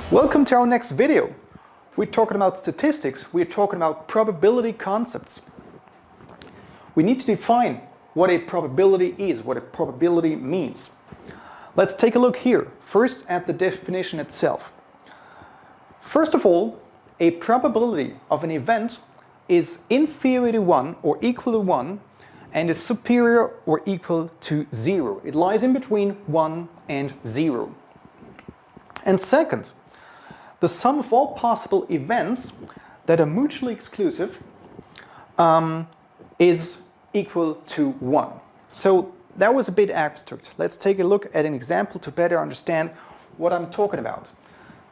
Welcome to our next video. We're talking about statistics, we're talking about probability concepts. We need to define what a probability is, what a probability means. Let's take a look here, first at the definition itself. First of all, a probability of an event is inferior to 1 or equal to 1 and is superior or equal to 0. It lies in between 1 and 0. And second, the sum of all possible events that are mutually exclusive is equal to 1. So that was a bit abstract. Let's take a look at an example to better understand what I'm talking about.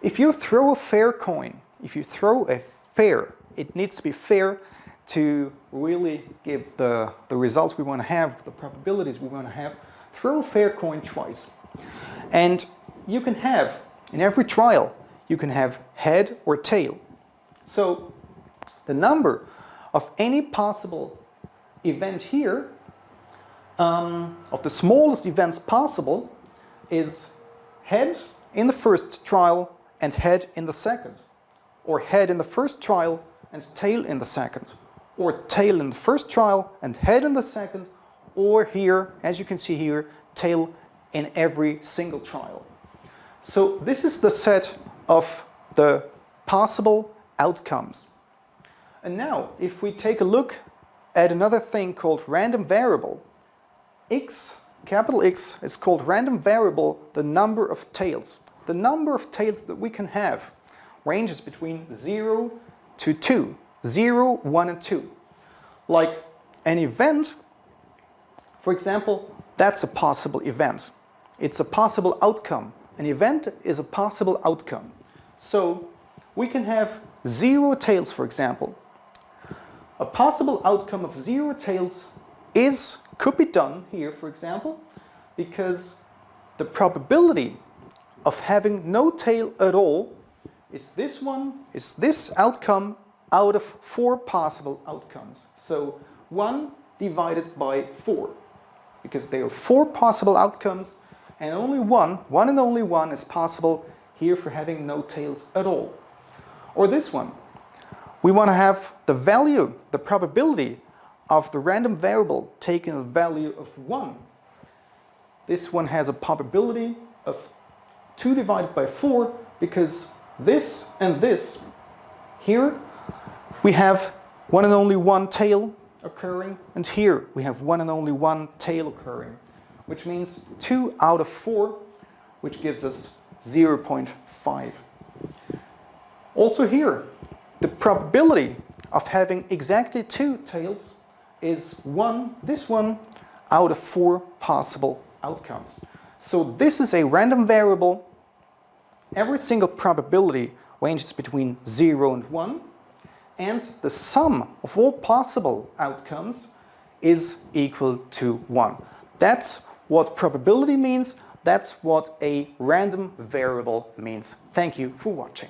If you throw a fair coin, if you throw a fair, it needs to be fair to really give the results we want to have, the probabilities we want to have. Throw a fair coin twice. And you can have, in every trial, you can have head or tail. So the number of any possible event here, of the smallest events possible, is head in the first trial and head in the second. Or head in the first trial and tail in the second. Or tail in the first trial and head in the second. Or here, as you can see here, tail in every single trial. So this is the set of the possible outcomes. And now, if we take a look at another thing called random variable, x, capital X, is called random variable, the number of tails. The number of tails that we can have ranges between 0 to 2. 0, 1, and 2. Like an event, for example, that's a possible event. It's a possible outcome. An event is a possible outcome. So we can have 0 tails, for example. A possible outcome of 0 tails could be done here, for example, because the probability of having no tail at all is this outcome out of 4 possible outcomes. So 1 divided by 4, because there are 4 possible outcomes and only one and only one is possible here for having no tails at all. Or this one. We want to have the value, the probability of the random variable taking a value of 1. This one has a probability of 2 divided by 4 because this and this, here we have one and only one tail occurring, and here we have one and only one tail occurring, which means 2 out of 4, which gives us 0.5. Also here, the probability of having exactly 2 tails is this one out of 4 possible outcomes. So this is a random variable. Every single probability ranges between 0 and 1, and the sum of all possible outcomes is equal to 1. That's what probability means. That's what a random variable means. Thank you for watching.